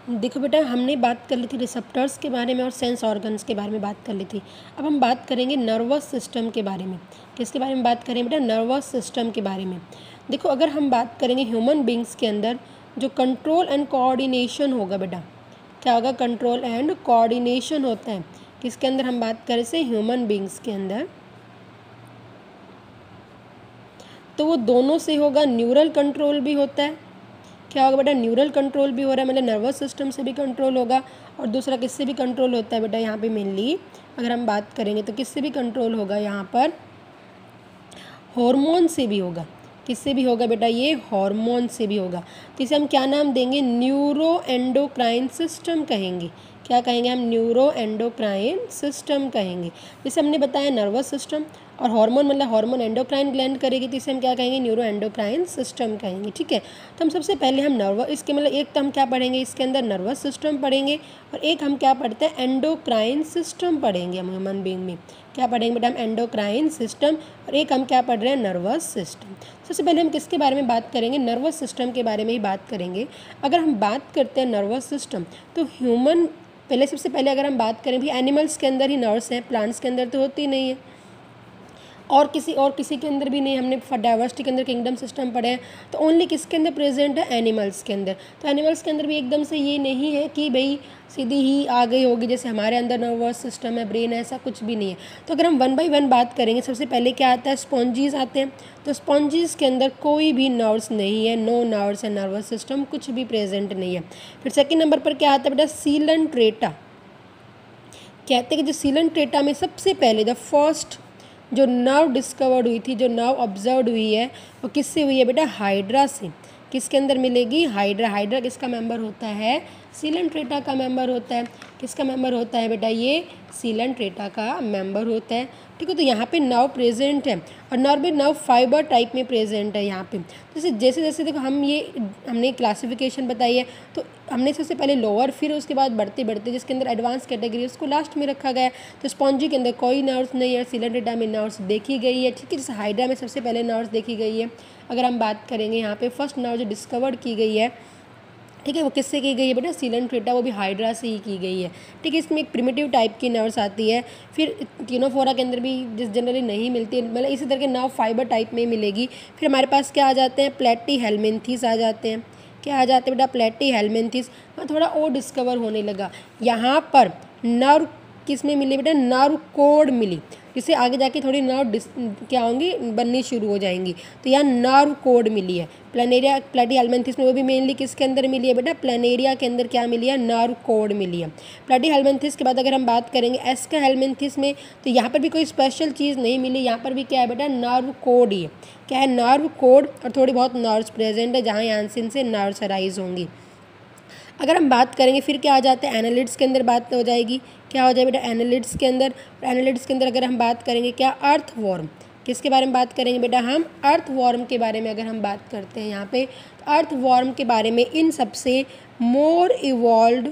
देखो बेटा, हमने बात कर ली थी रिसेप्टर्स के बारे में और सेंस ऑर्गन्स के बारे में बात कर ली थी। अब हम बात करेंगे नर्वस सिस्टम के बारे में। किसके बारे में बात करें बेटा? नर्वस सिस्टम के बारे में। देखो, अगर हम बात करेंगे ह्यूमन बींग्स के अंदर जो कंट्रोल एंड कोऑर्डिनेशन होगा बेटा, क्या होगा? कंट्रोल एंड कोऑर्डिनेशन होता है। किसके अंदर हम बात करें से? ह्यूमन बींग्स के अंदर। तो वो दोनों से होगा। न्यूरल कंट्रोल भी होता है। क्या होगा बेटा? न्यूरल कंट्रोल भी हो रहा है, मतलब नर्वस सिस्टम से भी कंट्रोल होगा। और दूसरा किससे भी कंट्रोल होता है बेटा? यहाँ पे मेनली अगर हम बात करेंगे तो किससे भी कंट्रोल होगा? यहाँ पर हार्मोन से भी होगा। किससे भी होगा बेटा? ये हार्मोन से भी होगा। तो इसे हम क्या नाम देंगे? न्यूरो एंडोक्राइन सिस्टम कहेंगे। क्या कहेंगे हम? न्यूरो एंडोक्राइन सिस्टम कहेंगे। जैसे हमने बताया नर्वस सिस्टम और हार्मोन, मतलब हार्मोन एंडोक्राइन ग्लैंड करेगी, तो इसे हम क्या कहेंगे? न्यूरो एंडोक्राइन सिस्टम कहेंगे। ठीक है, तो हम सबसे पहले हम नर्वस, इसके मतलब एक तो हम क्या पढ़ेंगे इसके अंदर? नर्वस सिस्टम पढ़ेंगे, और एक हम क्या पढ़ते हैं? एंडोक्राइन सिस्टम पढ़ेंगे हम ह्यूमन बींग में। क्या पढ़ेंगे बेटा? हम एंडोक्राइन सिस्टम, और एक हम क्या पढ़ रहे हैं? Nervous system. सबसे पहले हम किसके बारे में बात करेंगे? नर्वस सिस्टम के बारे में ही बात करेंगे। अगर हम बात करते हैं नर्वस सिस्टम, तो ह्यूमन, पहले सबसे पहले अगर हम बात करें भी, एनिमल्स के अंदर ही नर्व्स हैं, प्लांट्स के अंदर तो होती नहीं है, और किसी के अंदर भी नहीं। हमने डाइवर्सिटी के अंदर किंगडम सिस्टम पढ़े हैं, तो ओनली किसके अंदर प्रेजेंट है? एनिमल्स के अंदर। तो एनिमल्स के अंदर भी एकदम से ये नहीं है कि भाई सीधी ही आ गई होगी जैसे हमारे अंदर नर्वस सिस्टम है, ब्रेन है, ऐसा कुछ भी नहीं है। तो अगर हम वन बाई वन बात करेंगे, सबसे पहले क्या आता है? स्पॉन्जीज आते हैं। तो स्पॉन्जीज के अंदर कोई भी नर्व्स नहीं है, नो नर्व्स है, नर्वस सिस्टम कुछ भी प्रेजेंट नहीं है। फिर सेकेंड नंबर पर क्या आता है बेटा? सीलेंट्रेटा। कहते हैं कि जो सीलेंट्रेटा में सबसे पहले द फर्स्ट जो नर्व डिस्कवर्ड हुई थी, जो नर्व ऑब्जर्व हुई है, वो किससे हुई है बेटा? हाइड्रा से। किसके अंदर मिलेगी? हाइड्रा। हाइड्रा किसका मेंबर होता है? सीलेंट्रेटा का मेंबर होता है। किसका मेंबर होता है बेटा? ये सीलेंट्रेटा का मेंबर होता है। ठीक है, तो यहाँ पे नर्व प्रेजेंट है, और नर्व भी नर्व फाइबर टाइप में प्रेजेंट है यहाँ पे। जैसे जैसे जैसे देखो, हमने क्लासिफिकेशन बताई है, तो हमने सबसे पहले लोअर, फिर उसके बाद बढ़ते बढ़ते जिसके अंदर एडवांस कैटेगरी उसको लास्ट में रखा गया है। तो स्पॉन्जी के अंदर कोई नर्व्स नहीं है, सीलेंट्रेटा में नर्व्स देखी गई है। ठीक है, जैसे हाइड्रा में सबसे पहले नर्व्स देखी गई है। अगर हम बात करेंगे यहाँ पे फर्स्ट नर्व जो डिस्कवर्ड की गई है, ठीक है, वो किससे की गई है बेटा? सीलेंट्रेटा, वो भी हाइड्रा से ही की गई है। ठीक है, इसमें एक प्रिमिटिव टाइप की नर्व्स आती है। फिर टिनोफोरा के अंदर भी जिस जनरली नहीं मिलती है, मतलब इसी तरह के नर्व फाइबर टाइप में मिलेगी। फिर हमारे पास क्या आ जाते हैं? प्लेटीहेल्मिन्थेस आ जाते हैं। क्या आ जाते हैं बेटा? प्लेटीहेल्मिन्थेस। हाँ, थोड़ा और डिस्कवर होने लगा। यहाँ पर नर्व किस में मिली बेटा? नर्व कोड मिली, जिससे आगे जाके थोड़ी नर्व क्या होंगी? बननी शुरू हो जाएंगी। तो यहाँ नर्व कोड मिली है। प्लेनेरिया, प्लेटीहेल्मिन्थेस में वो भी मेनली किसके अंदर मिली है बेटा? प्लेनेरिया के अंदर क्या मिली है? नर्व कोड मिली है। प्लेटीहेल्मिन्थेस के बाद अगर हम बात करेंगे एस्काहेल्मिन्थेस में, तो यहाँ पर भी कोई स्पेशल चीज़ नहीं मिली। यहाँ पर भी क्या है बेटा? नर्व कोड ही है। क्या है? नर्व कोड, और थोड़ी बहुत नर्व्स प्रेजेंट है जहाँ यानसिन से नर्व्स अराइज होंगी। अगर हम बात करेंगे फिर क्या आ जाता है? एनालिड्स के अंदर बात हो जाएगी। क्या हो जाए बेटा? एनालिड्स के अंदर। एनालिड्स के अंदर अगर हम बात करेंगे क्या? अर्थवॉर्म। किसके बारे में बात करेंगे बेटा? हम अर्थवॉर्म के बारे में अगर हम बात करते हैं यहाँ पे, तो अर्थवॉर्म के बारे में इन सबसे मोर इवॉल्व्ड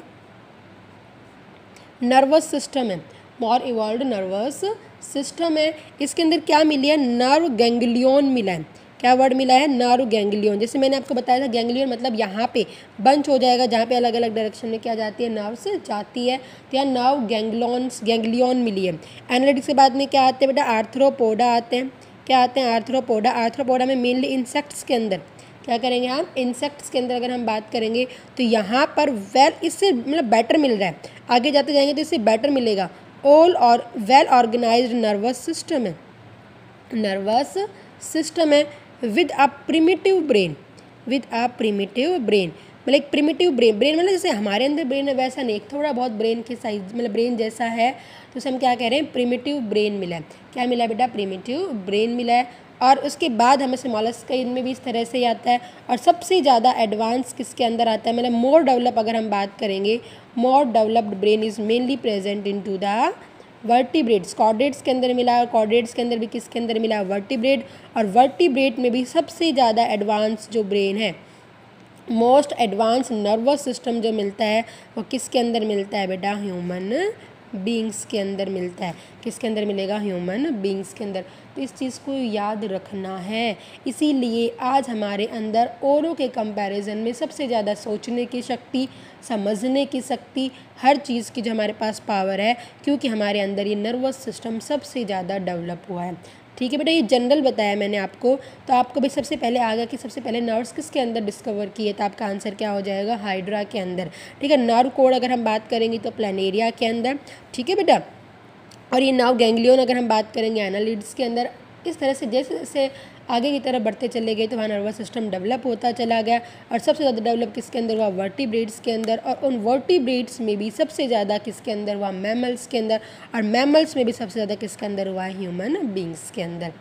नर्वस सिस्टम है, मोर इवॉल्व्ड नर्वस सिस्टम है। इसके अंदर क्या मिली है? नर्व गैंग्लियन मिला है। क्या वर्ड मिला है? Nerve ganglion. जैसे मैंने आपको बताया था, गैंग्लियन मतलब यहाँ पे बंच हो जाएगा, जहाँ पे अलग अलग डायरेक्शन में क्या जाती है? नर्व्स जाती है। तो यहाँ नर्व गैंग्लियन मिली है। एनालिटिक्स के बाद में क्या आते हैं बेटा? आर्थ्रोपोडा आते हैं। क्या आते हैं? आर्थ्रोपोडा। आर्थ्रोपोडा में मेनली इंसेक्ट्स के अंदर क्या करेंगे हम? इंसेक्ट्स के अंदर अगर हम बात करेंगे, तो यहाँ पर इससे मतलब बेटर मिल रहा है। आगे जाते जाएंगे तो इससे बेटर मिलेगा। ऑल और वेल ऑर्गेनाइज्ड नर्वस सिस्टम है, नर्वस सिस्टम है with a primitive brain, with a primitive brain. मतलब एक प्रिमिटिव ब्रेन मतलब जैसे हमारे अंदर ब्रेन है वैसा नहीं, थोड़ा बहुत ब्रेन के साइज मतलब ब्रेन जैसा है, तो उसे हम क्या कह रहे हैं? प्रिमिटिव ब्रेन मिला है। क्या मिला है बेटा? प्रिमिटिव ब्रेन मिला है। और उसके बाद हमें से मॉलस्का इनमें भी इस तरह से ही आता है। और सबसे ज़्यादा एडवांस किसके अंदर आता है? मतलब मोर डेवलप अगर हम बात करेंगे, more developed brain is mainly present in to the vertebrates. Chordates के अंदर मिला, और कॉर्डेट्स के अंदर भी किसके अंदर मिला? वर्टिब्रेट। और वर्टिब्रेट में भी सबसे ज़्यादा एडवांस जो ब्रेन है, मोस्ट एडवांस नर्वस सिस्टम जो मिलता है, वो किसके अंदर मिलता है बेटा? ह्यूमन बीइंग्स के अंदर मिलता है। किसके अंदर मिलेगा? ह्यूमन बीइंग्स के अंदर। तो इस चीज़ को याद रखना है। इसीलिए आज हमारे अंदर औरों के कंपैरिजन में सबसे ज़्यादा सोचने की शक्ति, समझने की शक्ति, हर चीज़ की जो हमारे पास पावर है, क्योंकि हमारे अंदर ये नर्वस सिस्टम सबसे ज़्यादा डेवलप हुआ है। ठीक है बेटा, ये जनरल बताया मैंने आपको। तो आपको भी सबसे पहले आ गया कि सबसे पहले नर्व्स किसके अंदर डिस्कवर किए, तो आपका आंसर क्या हो जाएगा? हाइड्रा के अंदर। ठीक है, नर्व कोड अगर हम बात करेंगे तो प्लेनेरिया के अंदर। ठीक है बेटा, और ये नर्व गैंग्लियन अगर हम बात करेंगे एनालिड्स के अंदर। इस तरह से जैसे जैसे आगे की तरफ बढ़ते चले गए तो वहाँ नर्वस सिस्टम डेवलप होता चला गया। और सबसे ज़्यादा डेवलप किसके अंदर हुआ? वर्टिब्रेट्स के अंदर। और उन वर्टिब्रेट्स में भी सबसे ज़्यादा किसके अंदर हुआ? मैमल्स के अंदर। और मैमल्स में भी सबसे ज़्यादा किसके अंदर हुआ? ह्यूमन बींग्स के अंदर।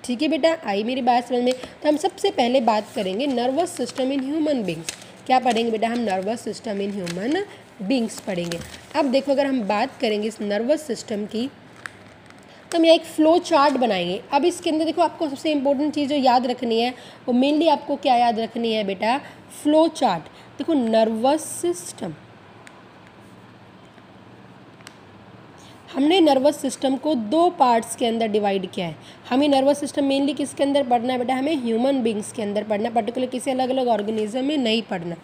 ठीक है बेटा, आई मेरी बात समझ में? तो हम सबसे पहले बात करेंगे nervous system in human beings. क्या पढ़ेंगे बेटा? हम nervous system in human beings पढ़ेंगे। अब देखो, अगर हम बात करेंगे इस नर्वस सिस्टम की, तो हम यहाँ एक फ्लो चार्ट बनाएंगे। अब इसके अंदर देखो, आपको सबसे इंपॉर्टेंट चीज़ जो याद रखनी है वो मेनली आपको क्या याद रखनी है बेटा? Flow chart. देखो, नर्वस सिस्टम, हमने नर्वस सिस्टम को दो पार्ट्स के अंदर डिवाइड किया है। हमें नर्वस सिस्टम मेनली किसके अंदर पढ़ना है बेटा? हमें ह्यूमन बींग्स के अंदर पढ़ना है, पर्टिकुलर किसी अलग अलग ऑर्गेनिज्म में नहीं पढ़ना।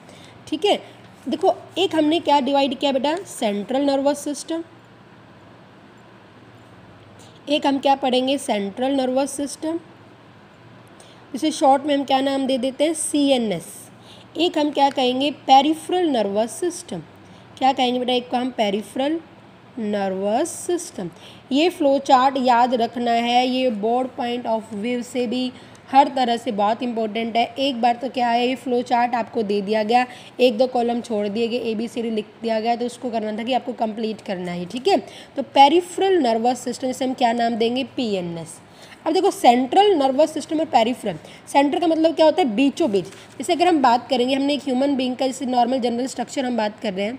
ठीक है, देखो एक हमने क्या डिवाइड किया बेटा? Central nervous system. एक हम क्या पढ़ेंगे? सेंट्रल नर्वस सिस्टम, इसे शॉर्ट में हम क्या नाम दे देते हैं? CNS। एक हम क्या कहेंगे? Peripheral nervous system. क्या कहेंगे बेटा? एक को हम पेरिफेरल नर्वस सिस्टम। ये फ्लो चार्ट याद रखना है, ये बोर्ड पॉइंट ऑफ व्यू से भी हर तरह से बहुत इंपॉर्टेंट है। एक बार तो क्या है, ये फ्लो चार्ट आपको दे दिया गया, एक दो कॉलम छोड़ दिए गए, ABCD लिख दिया गया, तो उसको करना था कि आपको कंप्लीट करना है। ठीक है, तो पेरिफेरल नर्वस सिस्टम, जैसे हम क्या नाम देंगे? PNS। अब देखो, सेंट्रल नर्वस सिस्टम और पेरिफेरल, सेंटर का मतलब क्या होता है? बीचों बीच। जैसे अगर हम बात करेंगे, हमने एक ह्यूमन बीइंग का जैसे नॉर्मल जनरल स्ट्रक्चर हम बात कर रहे हैं।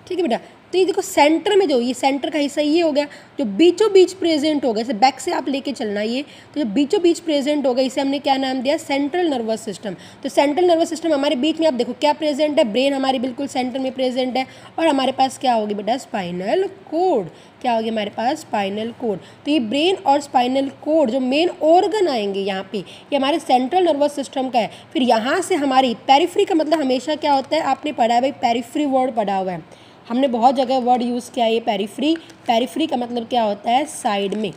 ठीक है बेटा, तो ये देखो सेंटर में जो ये सेंटर का हिस्सा ये हो गया जो बीचों बीच प्रेजेंट होगा। जैसे बैक से आप लेके चलना, ये तो जो बीचों बीच प्रेजेंट होगा इसे हमने क्या नाम दिया? Central nervous system. तो सेंट्रल नर्वस सिस्टम हमारे बीच में, आप देखो क्या प्रेजेंट है? ब्रेन हमारे बिल्कुल सेंटर में प्रेजेंट है। और हमारे पास क्या होगी बेटा? Spinal cord. क्या होगी हमारे पास? Spinal cord. तो ये ब्रेन और स्पाइनल कोड जो मेन ऑर्गन आएंगे यहाँ पे, ये हमारे सेंट्रल नर्वस सिस्टम का है। फिर यहाँ से हमारी पेरिफ्री का मतलब हमेशा क्या होता है? आपने पढ़ा है भाई, पेरिफ्री वर्ड पढ़ा हुआ है, हमने बहुत जगह वर्ड यूज़ किया है ये पेरिफ्री। पेरिफ्री का मतलब क्या होता है? साइड में।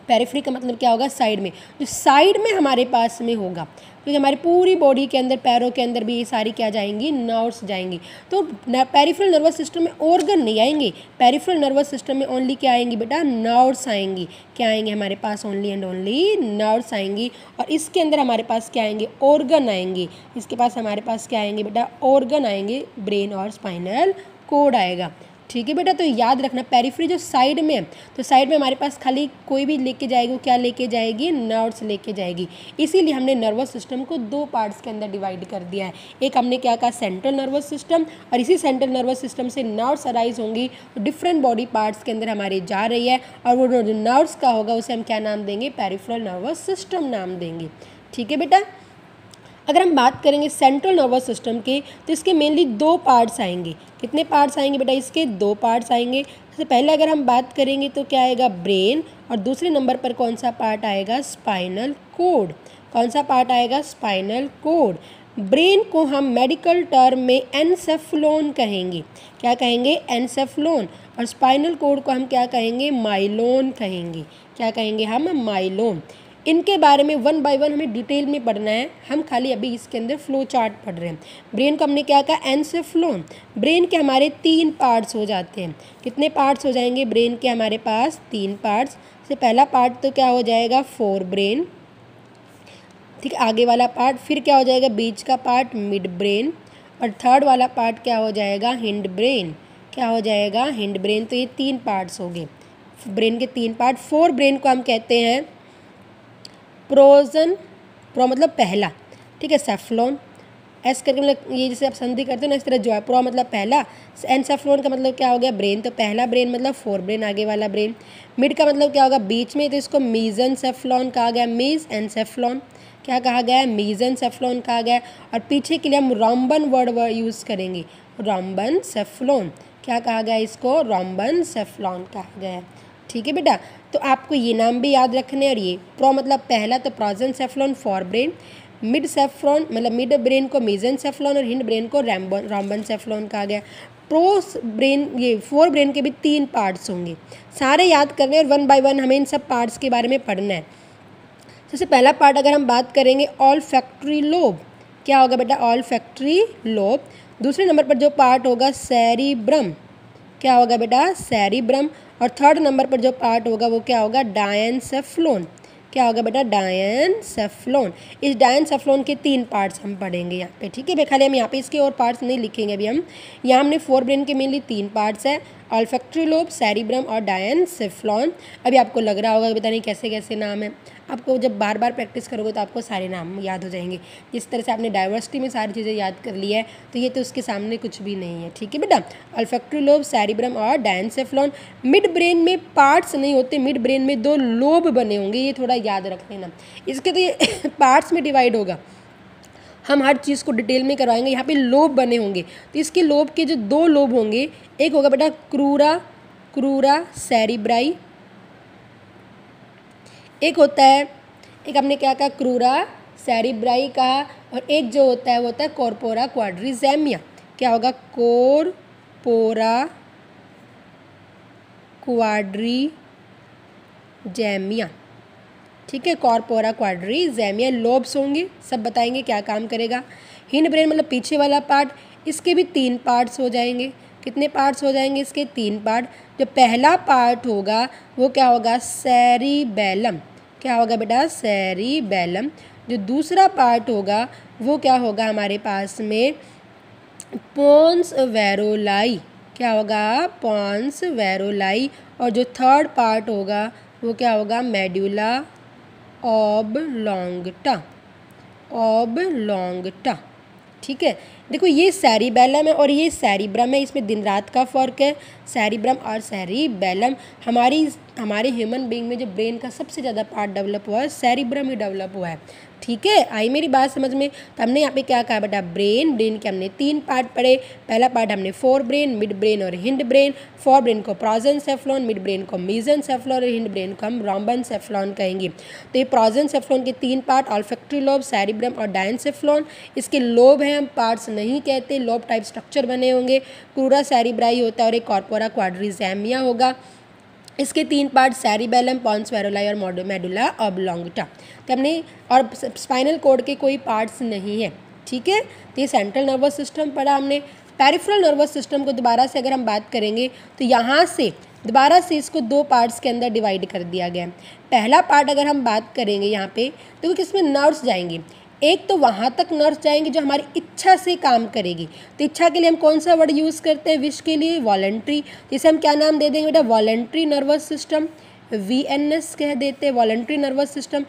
पेरिफ्री का मतलब क्या होगा? साइड में। जो साइड में हमारे पास में होगा, क्योंकि हमारी पूरी बॉडी के अंदर, पैरों के अंदर भी ये सारी क्या जाएंगी? नर्व्स जाएंगी। तो पेरिफेरल नर्वस सिस्टम में ऑर्गन नहीं आएंगे, पेरिफेरल नर्वस सिस्टम में ओनली क्या आएंगी बेटा? नर्व्स आएंगी। क्या आएंगे हमारे पास? ओनली एंड ओनली नर्व्स आएंगी। और इसके अंदर हमारे पास क्या आएंगे? ऑर्गन आएंगे। इसके पास हमारे पास क्या आएंगे बेटा? ऑर्गन आएंगे, ब्रेन और स्पाइनल कोड आएगा। ठीक है बेटा, तो याद रखना पेरिफ्री जो साइड में है, तो साइड में हमारे पास खाली कोई भी लेके जाएगी, वो क्या लेके जाएगी? नर्व्स लेके जाएगी। इसीलिए हमने नर्वस सिस्टम को दो पार्ट्स के अंदर डिवाइड कर दिया है। एक हमने क्या कहा? सेंट्रल नर्वस सिस्टम, और इसी सेंट्रल नर्वस सिस्टम से नर्व्स अराइज होंगी, तो डिफरेंट बॉडी पार्ट्स के अंदर हमारी जा रही है, और वो जो नर्व्स का होगा उसे हम क्या नाम देंगे? पेरिफेरल नर्वस सिस्टम नाम देंगे। ठीक है बेटा, अगर हम बात करेंगे सेंट्रल नर्वस सिस्टम के, तो इसके मेनली दो पार्ट्स आएंगे। कितने पार्ट्स आएंगे बेटा? इसके दो पार्ट्स आएंगे। सबसे पहले अगर हम बात करेंगे तो क्या आएगा? ब्रेन, और दूसरे नंबर पर कौन सा पार्ट आएगा? Spinal cord. कौन सा पार्ट आएगा? Spinal cord. ब्रेन को हम मेडिकल टर्म में एनसेफेलोन कहेंगे। क्या कहेंगे? एनसेफेलोन। और स्पाइनल कोड को हम क्या कहेंगे? माइलोन कहेंगे। क्या कहेंगे हम? माइलोन। इनके बारे में वन बाय वन हमें डिटेल में पढ़ना है, हम खाली अभी इसके अंदर फ्लो चार्ट पढ़ रहे हैं। ब्रेन को हमने क्या कहा? एनसेफेलोन। ब्रेन के हमारे 3 पार्ट्स हो जाते हैं। कितने पार्ट्स हो जाएंगे ब्रेन के? हमारे पास 3 पार्ट्स। से पहला पार्ट तो क्या हो जाएगा? फोर ब्रेन, ठीक है, आगे वाला पार्ट। फिर क्या हो जाएगा? बीच का पार्ट मिड ब्रेन, और थर्ड वाला पार्ट क्या हो जाएगा? Hind brain. क्या हो जाएगा? Hind brain. तो ये 3 पार्ट्स हो गए ब्रेन के 3 पार्ट। फोर ब्रेन को हम कहते हैं प्रोजन, प्रो मतलब पहला, ठीक है, सेफलोन। एस करके मतलब ये जैसे आप संधि करते हो ना, इस तरह जो है। प्रो मतलब पहला, एनसेफ्लॉन का मतलब क्या हो गया, ब्रेन, तो पहला ब्रेन मतलब फोर ब्रेन, आगे वाला ब्रेन। मिड का मतलब क्या होगा, बीच में, तो इसको मीजनसेफ्लॉन कहा गया, मीज एनसेफ्लॉन क्या कहा गया है, मीजनसेफ्लॉन कहा गया है। और पीछे के लिए हम रोम्बन वर्ड यूज़ करेंगे, रोम्बनसेफ्लॉन क्या कहा गया, इसको रोम्बनसेफ्लॉन कहा गया है। ठीक है बेटा, तो आपको ये नाम भी याद रखने। और ये प्रो मतलब पहला, तो प्रोजेंसेफ्लॉन फॉर ब्रेन, मिड सेफ्लॉन मतलब मिड ब्रेन को मीजनसेफ्लॉन और हिंड ब्रेन को रोम्बनसेफ्लॉन कहा गया। प्रो ब्रेन, ये फोर ब्रेन के भी 3 पार्ट्स होंगे, सारे याद करने और वन बाय वन हमें इन सब पार्ट्स के बारे में पढ़ना है। सबसे पहला पार्ट अगर हम बात करेंगे, ऑल फैक्ट्री लोब, क्या होगा बेटा, ऑल फैक्ट्री लोब। दूसरे नंबर पर जो पार्ट होगा सेरिब्रम, क्या होगा बेटा, सेरिब्रम। और थर्ड नंबर पर जो पार्ट होगा वो क्या होगा, डायनसेफ्लॉन, क्या होगा बेटा, डायनसेफ्लॉन। इस डायनसेफ्लॉन के 3 पार्ट्स हम पढ़ेंगे यहाँ पे। ठीक है भाई, खाली हम यहाँ पे इसके और पार्ट्स नहीं लिखेंगे अभी हम। यहाँ हमने फोर ब्रेन के मेनली 3 पार्ट्स है, ऑल्फैक्टरी लोब, सेरिब्रम और डायनसेफ्लॉन। अभी आपको लग रहा होगा पता नहीं कैसे कैसे नाम है, आपको जब बार बार प्रैक्टिस करोगे तो आपको सारे नाम याद हो जाएंगे। जिस तरह से आपने डाइवर्सिटी में सारी चीज़ें याद कर ली है, तो ये तो उसके सामने कुछ भी नहीं है। ठीक है बेटा, ऑल्फैक्टरी लोब, सेरिब्रम और डायनसेफ्लॉन। मिड ब्रेन में पार्ट्स नहीं होते, मिड ब्रेन में 2 लोब बने होंगे, ये थोड़ा याद रख लेना। इसके तो ये पार्ट्स में डिवाइड होगा, हम हर चीज़ को डिटेल में करवाएंगे। यहाँ पे लोब बने होंगे, तो इसके लोब के जो 2 लोब होंगे, एक होगा बेटा क्रूरा सेरिब्राई, एक होता है, एक हमने क्या कहा, क्रूरा सेरिब्राई कहा, और एक जो होता है वो होता है कॉर्पोरा क्वाड्रिजेमिया, क्या होगा, कॉर्पोरा क्वाड्रिजेमिया। ठीक है, कॉर्पोरा क्वाड्रिजेमिया लोब्स होंगे, सब बताएंगे क्या काम करेगा। हिंड ब्रेन मतलब पीछे वाला पार्ट, इसके भी 3 पार्ट्स हो जाएंगे। कितने पार्ट्स हो जाएंगे इसके, 3 पार्ट। जो पहला पार्ट होगा वो क्या होगा, सेरिबेलम, क्या होगा बेटा, सेरिबेलम। जो दूसरा पार्ट होगा वो क्या होगा हमारे पास में, पोन्स वेरोलाई, क्या होगा, पोन्स वेरोलाई। और जो थर्ड पार्ट होगा वो क्या होगा, मेडुला ऑबलॉन्गटा, ऑबलॉन्गटा। ठीक है, देखो ये सेरिबेलम है और ये सेरिब्रम है, इसमें दिन रात का फ़र्क है। सेरिब्रम और सेरिबेलम, हमारे ह्यूमन बीइंग में जो ब्रेन का सबसे ज़्यादा पार्ट डेवलप हुआ है, सेरिब्रम ही डेवलप हुआ है। ठीक है, आई मेरी बात समझ में। तो हमने यहाँ पे क्या कहा बेटा, ब्रेन के हमने 3 पार्ट पढ़े। पहला पार्ट हमने फोर ब्रेन, मिड ब्रेन और हिंड ब्रेन। फोर ब्रेन को प्रोजेंसेफ्लॉन, मिड ब्रेन को मीजनसेफ्लॉन और हिंड ब्रेन को हम रोम्बनसेफ्लॉन कहेंगे। तो ये प्रोजेंसेफ्लॉन के 3 पार्ट, ऑल्फैक्टरी लोब, सेरिब्रम और डायनसेफ्लॉन। इसके लोब हैं, हम पार्ट्स नहीं कहते, लोब टाइप स्ट्रक्चर बने होंगे। क्रूरा सेरिब्राई होता है और एक कॉर्पोरा क्वाड्रिजेमिया होगा। इसके 3 पार्ट, सेरिबेलम, पोन्स वेरोलाई और मेडुला ऑबलॉन्गटा। तो हमने, और स्पाइनल कॉर्ड के कोई पार्ट्स नहीं है। ठीक है, तो ये सेंट्रल नर्वस सिस्टम पढ़ा हमने। पेरिफेरल नर्वस सिस्टम को दोबारा से अगर हम बात करेंगे तो यहाँ से दोबारा से इसको 2 पार्ट्स के अंदर डिवाइड कर दिया गया है। पहला पार्ट अगर हम बात करेंगे यहाँ पे, तो किसमें नर्व्स जाएंगे, एक तो वहाँ तक नर्व्स जाएंगी जो हमारी इच्छा से काम करेगी। तो इच्छा के लिए हम कौन सा वर्ड यूज़ करते हैं, विश के लिए वॉलंट्री। इसे हम क्या नाम दे देंगे बेटा, वॉलंट्री नर्वस सिस्टम, VNS कह देते हैं, वॉलंट्री नर्वस सिस्टम।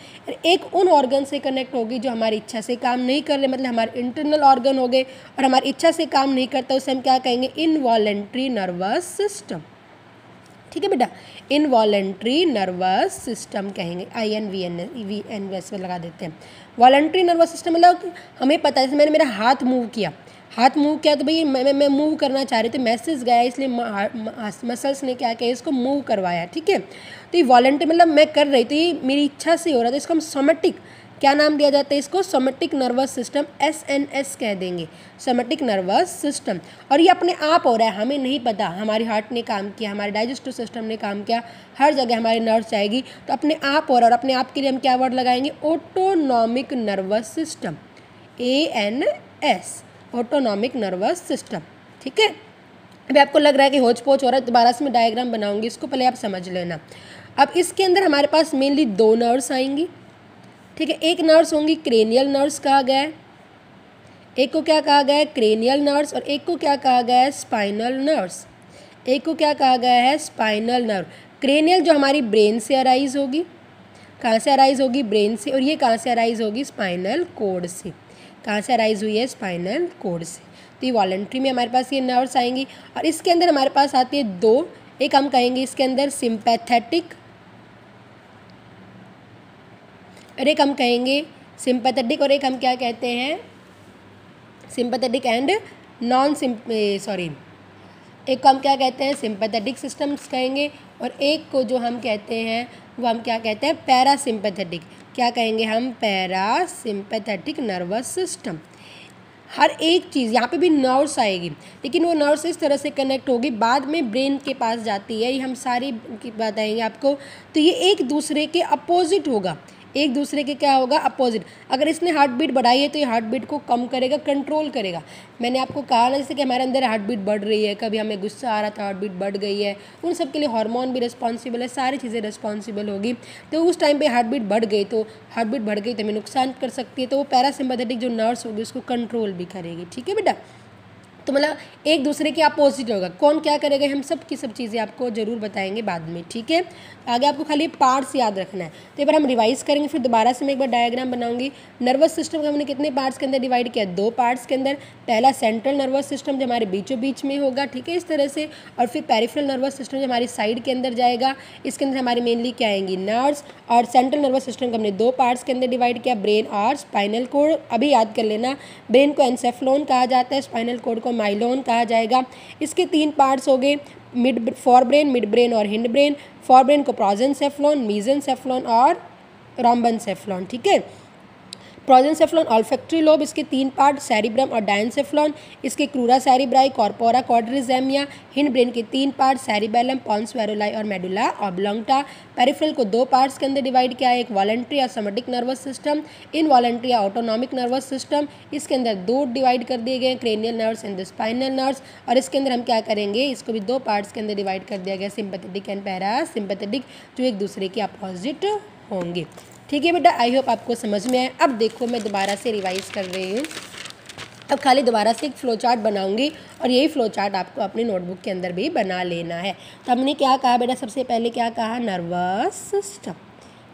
एक उन ऑर्गन से कनेक्ट होगी जो हमारी इच्छा से काम नहीं कर रहे, मतलब हमारे इंटरनल ऑर्गन हो गए और हमारी इच्छा से काम नहीं करता, उसे हम क्या कहेंगे, इनवॉलंट्री नर्वस सिस्टम। ठीक है बेटा, इनवॉलंट्री नर्वस सिस्टम कहेंगे, INVNS में लगा देते हैं। वॉलंट्री नर्वस सिस्टम मतलब हमें पता है, जैसे मैंने मेरा हाथ मूव किया तो भाई मैं मूव करना चाह रही थी, मैसेज गया, इसलिए मसल्स ने क्या किया, इसको मूव करवाया। ठीक है, तो ये वॉलंट्री मतलब मैं कर रही थी, ये मेरी इच्छा से हो रहा था, इसको हम सोमेटिक, क्या नाम दिया जाता है इसको, सोमेटिक नर्वस सिस्टम, SNS कह देंगे, सोमेटिक नर्वस सिस्टम। और ये अपने आप हो रहा है, हमें नहीं पता, हमारे हार्ट ने काम किया, हमारे डाइजेस्टिव सिस्टम ने काम किया, हर जगह हमारी नर्व्स जाएगी, तो अपने आप हो रहा है। और अपने आप के लिए हम क्या वर्ड लगाएंगे, autonomic nervous system, ANS, autonomic nervous system. ठीक है, अभी आपको लग रहा है कि होच पोच हो रहा है, दोबारा से मैं डायग्राम बनाऊंगी, इसको पहले आप समझ लेना। अब इसके अंदर हमारे पास मेनली 2 नर्व्स आएंगी। ठीक है, एक नर्व्स होंगी क्रेनियल नर्व्स कहा गया है, एक को क्या कहा गया है, क्रेनियल नर्व्स, और एक को क्या कहा गया है, स्पाइनल नर्व्स। एक को क्या कहा गया है, स्पाइनल नर्व। क्रेनियल जो हमारी ब्रेन से अराइज होगी, कहाँ से अराइज होगी, ब्रेन से, और ये कहाँ से अराइज होगी, स्पाइनल कॉर्ड से। कहाँ से अराइज हुई है, स्पाइनल कोड से। तो ये वॉलंटरी में हमारे पास ये नर्व्स आएंगी और इसके अंदर हमारे पास आती है दो, एक हम कहेंगे इसके अंदर सिंपैथेटिक और एक हम कहेंगे सिंपैथेटिक और एक हम क्या कहते हैं, सिंपैथेटिक एंड नॉन सॉरी, एक को हम क्या कहते हैं सिंपैथेटिक सिस्टम्स कहेंगे और एक को जो हम कहते हैं वो हम क्या कहते हैं पैरासिम्पैथेटिक। क्या कहेंगे हम, पैरासिम्पैथेटिक नर्वस सिस्टम। हर एक चीज़ यहाँ पे भी नर्व्स आएगी, लेकिन वो नर्व्स इस तरह से कनेक्ट होगी, बाद में ब्रेन के पास जाती है, ये हम सारी बताएंगे आपको। तो ये एक दूसरे के अपोजिट होगा, एक दूसरे के क्या होगा, अपोजिट। अगर इसने हार्ट बीट बढ़ाई है तो ये हार्ट बीट को कम करेगा, कंट्रोल करेगा। मैंने आपको कहा ना जैसे कि हमारे अंदर हार्ट बीट बढ़ रही है, कभी हमें गुस्सा आ रहा था हार्ट बीट बढ़ गई है, उन सब के लिए हार्मोन भी रिस्पॉन्सिबल है, सारी चीज़ें रिस्पॉन्सिबल होगी। तो उस टाइम पे हार्ट बीट बढ़ गई तो हमें नुकसान कर सकती है, तो वो पैरासिम्पैथेटिक जो नर्व्स होगी उसको कंट्रोल भी करेगी। ठीक है बेटा, तो मतलब एक दूसरे के अपोजिट होगा। कौन क्या करेगा हम सब की सब चीज़ें आपको ज़रूर बताएंगे बाद में। ठीक है, आगे आपको खाली पार्ट्स याद रखना है। तो एक बार हम रिवाइज करेंगे, फिर दोबारा से मैं एक बार डायग्राम बनाऊंगी। नर्वस सिस्टम को हमने कितने पार्ट्स के अंदर डिवाइड किया, दो पार्ट्स के अंदर। पहला सेंट्रल नर्वस सिस्टम जो हमारे बीचों बीच में होगा, ठीक है, इस तरह से। और फिर पेरिफेरल नर्वस सिस्टम जो हमारी साइड के अंदर जाएगा, इसके अंदर हमारी मेनली क्या आएंगी, नर्व्स। और सेंट्रल नर्वस सिस्टम को हमने दो पार्ट्स के अंदर डिवाइड किया, ब्रेन और स्पाइनल कोड। अभी याद कर लेना, ब्रेन को एनसेफ्लॉन कहा जाता है, स्पाइनल कोड को माइलोन कहा जाएगा। इसके तीन पार्ट्स हो गए, फोर ब्रेन और हिंड ब्रेन। फोर ब्रेन को प्रोजेंसेफ्लॉन, मीजेंसेफ्लॉन और रोम्बेनसेफ्लॉन। ठीक है, प्रोजेंसेफ्लॉन ऑल्फैक्टरी लोब, इसके तीन पार्ट, सेरिब्रम और डायनसेफ्लॉन। इसके क्रूरा सेरिब्राई, कॉर्पोरा क्वाड्रिजेमिया। हिंड ब्रेन के तीन पार्ट, सेरिबेलम, पॉन्स वेरोलाई और मेडुला ऑब्लोंगटा। पेरिफेरल को दो पार्ट्स के अंदर डिवाइड किया, एक वॉलंटरी और सोमैटिक नर्वस सिस्टम, इनवॉलंटरी या ऑटोनॉमिक नर्वस सिस्टम। इसके अंदर दो डिवाइड कर दिए गए, cranial nerves and the spinal nerves. और इसके अंदर हम क्या करेंगे, इसको भी दो पार्ट्स के अंदर डिवाइड कर दिया गया, सिंपैथेटिक एंड पैरासिम्पैथेटिक, जो एक दूसरे के अपोजिट होंगे। ठीक है बेटा, आई होप आपको समझ में आए। अब देखो मैं दोबारा से रिवाइज कर रही हूँ, अब खाली दोबारा से एक फ्लो चार्ट बनाऊंगी और यही फ्लो चार्ट आपको अपनी नोटबुक के अंदर भी बना लेना है। तो हमने क्या कहा बेटा, सबसे पहले क्या कहा, नर्वस सिस्टम।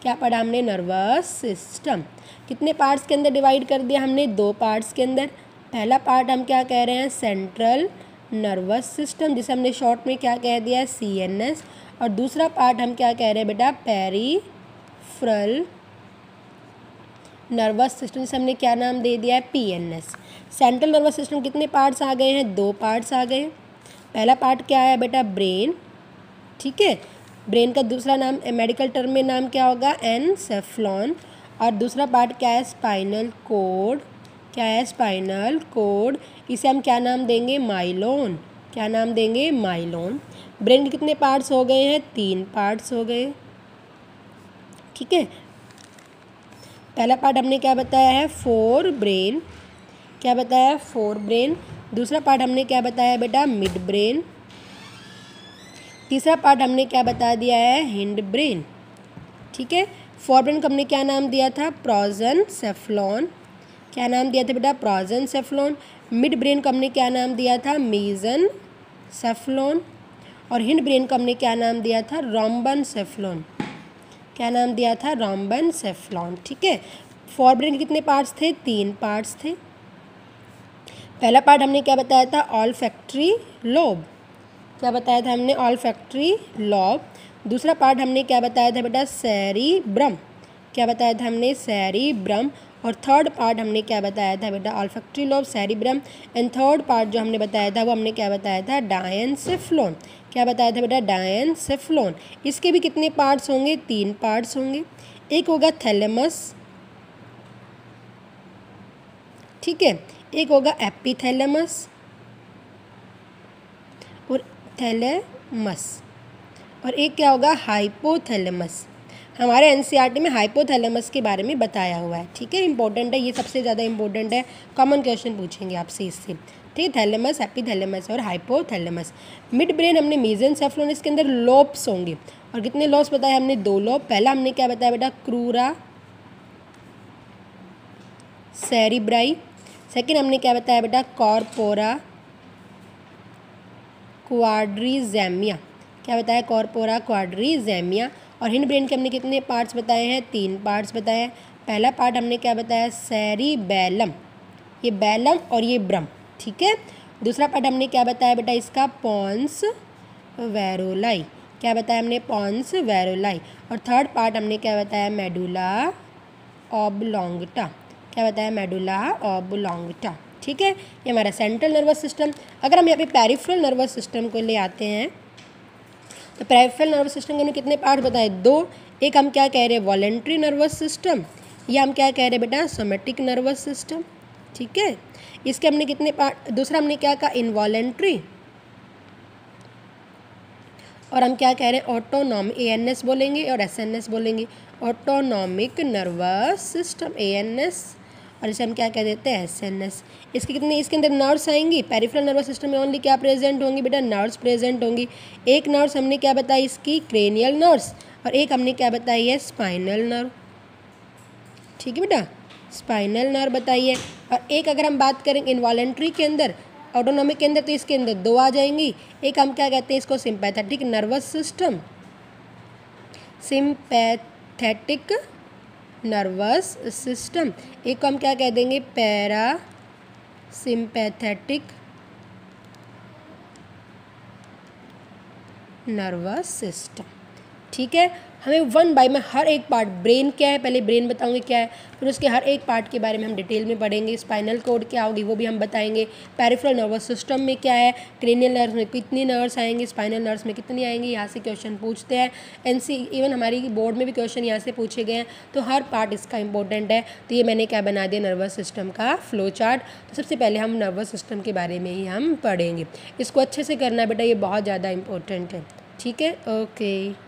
क्या पढ़ा हमने, नर्वस सिस्टम। कितने पार्ट्स के अंदर डिवाइड कर दिया हमने, दो पार्ट्स के अंदर। पहला पार्ट हम क्या कह रहे हैं, सेंट्रल नर्वस सिस्टम, जिसे हमने शॉर्ट में क्या कह दिया, CNS। और दूसरा पार्ट हम क्या कह रहे हैं बेटा, पेरिफेरल नर्वस सिस्टम, जिसे हमने क्या नाम दे दिया है, PNS। सेंट्रल नर्वस सिस्टम कितने पार्ट्स आ गए हैं, दो पार्ट्स आ गए। पहला पार्ट क्या है बेटा, ब्रेन। ठीक है, ब्रेन का दूसरा नाम मेडिकल टर्म में नाम क्या होगा, एनसेफ्लॉन। और दूसरा पार्ट क्या है, स्पाइनल कोड। क्या है, स्पाइनल कोड, इसे हम क्या नाम देंगे, माइलोन। क्या नाम देंगे, माइलोन। ब्रेन के कितने पार्ट्स हो गए हैं, तीन पार्ट्स हो गए। ठीक है, पहला पार्ट हमने क्या बताया है, फोर ब्रेन। क्या बताया, फोर ब्रेन। दूसरा पार्ट हमने क्या बताया बेटा, मिड ब्रेन। तीसरा पार्ट हमने क्या बता दिया है, हिंड ब्रेन। ठीक है, फोर ब्रेन को हमने क्या नाम दिया था, प्रोजेंसेफ्लॉन। क्या नाम दिया था बेटा, प्रोजेंसेफ्लॉन। मिड ब्रेन को हमने क्या नाम दिया था, मीजेंसेफ्लॉन। और हिंड ब्रेन को हमने क्या नाम दिया था, रोम्बेनसेफ्लॉन। क्या नाम दिया था, रोम्बेनसेफ्लॉन। ठीक है, फोर ब्रेन के कितने पार्ट्स थे, तीन पार्ट्स थे। पहला पार्ट हमने क्या बताया था, ऑल्फैक्टरी लोब। क्या बताया था हमने, ऑल्फैक्टरी लोब। दूसरा पार्ट हमने क्या बताया था बेटा, सेरिब्रम। क्या बताया था हमने, सेरिब्रम। और थर्ड पार्ट हमने क्या बताया था बेटा, olfactory lobe, cerebrum. And third part जो हमने बताया था वो हमने क्या बताया था, डायनसेफ्लॉन। क्या बताया था बेटा, डायनसेफ्लॉन। इसके भी कितने पार्ट्स होंगे, तीन पार्ट्स होंगे। एक होगा थैलेमस, ठीक है, एक होगा एपिथैलेमस और थैलेमस, और एक क्या होगा, हाइपोथैलेमस। हमारे एनसीईआरटी में हाइपोथैलेमस के बारे में बताया हुआ है। ठीक है, इंपॉर्टेंट है, ये सबसे ज़्यादा इंपॉर्टेंट है, कॉमन क्वेश्चन पूछेंगे आपसे इससे। ठीक है, थैलेमस, एपिथैलेमस और हाइपोथैलेमस। मिड ब्रेन हमने मीजेंसेफ्लॉन, इसके अंदर लोब्स होंगे। और कितने लोब्स बताए हमने, दो लोब। पहला हमने क्या बताया बेटा, क्रूरा सेरिब्राई। सेकेंड हमने क्या बताया बेटा, कॉर्पोरा क्वाड्रिजेमिया। क्या बताया, कॉर्पोरा क्वाड्रिजेमिया। और हिंड ब्रेन के हमने कितने पार्ट्स बताए हैं, तीन पार्ट्स बताए हैं। पहला पार्ट हमने क्या बताया, सेरिबेलम। ये बैलम और ये ब्रम, ठीक है। दूसरा पार्ट हमने क्या बताया बेटा इसका, पॉन्स वेरोलाई, क्या बताया हमने, पॉन्स वेरोलाई। और थर्ड पार्ट हमने क्या बताया, मेडुला ऑब्लोंगटा, क्या बताया, मेडुला ऑब्लोंगटा, ठीक है। ये हमारा सेंट्रल नर्वस सिस्टम। अगर हम यहाँ पे पेरिफेरल नर्वस सिस्टम को ले आते हैं तो पेरिफेरल नर्वस सिस्टम के हमने कितने पार्ट बताए, 2। एक हम क्या कह रहे हैं, वॉलेंट्री नर्वस सिस्टम, या हम क्या कह रहे हैं बेटा, सोमेटिक नर्वस सिस्टम, ठीक है। इसके हमने कितने पार्ट, दूसरा हमने क्या कहा, इनवॉलेंट्री, और हम क्या कह रहे हैं, ऑटोनॉमिक, ANS बोलेंगे और SNS बोलेंगे, ऑटोनॉमिक नर्वस सिस्टम ANS, और इसे हम क्या कह देते हैं, SNS। इसके कितने, इसके अंदर नर्व्स आएंगी, पेरिफेरल नर्वस सिस्टम में ओनली क्या प्रेजेंट होंगी बेटा, नर्व्स प्रेजेंट होंगी। एक नर्व्स हमने क्या बताई इसकी, क्रेनियल नर्व्स, और एक हमने क्या बताई है, स्पाइनल नर्व, ठीक है बेटा, स्पाइनल नर्व बताइए। और एक अगर हम बात करें इनवॉलेंट्री के अंदर, ऑटोनॉमिक के अंदर, तो इसके अंदर 2 आ जाएंगी। एक हम क्या कहते हैं इसको, sympathetic nervous system, sympathetic nervous system. एक को हम क्या कह देंगे, पैरा सिंपैथेटिक नर्वस सिस्टम, ठीक है। हमें 1 बाय में हर एक पार्ट, ब्रेन क्या है, पहले ब्रेन बताऊंगी क्या है, फिर उसके हर एक पार्ट के बारे में हम डिटेल में पढ़ेंगे। स्पाइनल कॉर्ड क्या होगी वो भी हम बताएंगे, पेरिफेरल नर्वस सिस्टम में क्या है, क्रेनियल नर्व्स में कितनी नर्व्स आएंगी, स्पाइनल नर्व्स में कितनी आएंगी, यहाँ से क्वेश्चन पूछते हैं। इवन हमारी बोर्ड में भी क्वेश्चन यहाँ से पूछे गए हैं, तो हर पार्ट इसका इंपॉर्टेंट है। तो ये मैंने क्या बना दिया, नर्वस सिस्टम का फ्लो चार्ट। तो सबसे पहले हम नर्वस सिस्टम के बारे में ही हम पढ़ेंगे, इसको अच्छे से करना है बेटा, ये बहुत ज़्यादा इंपॉर्टेंट है, ठीक है। ओके।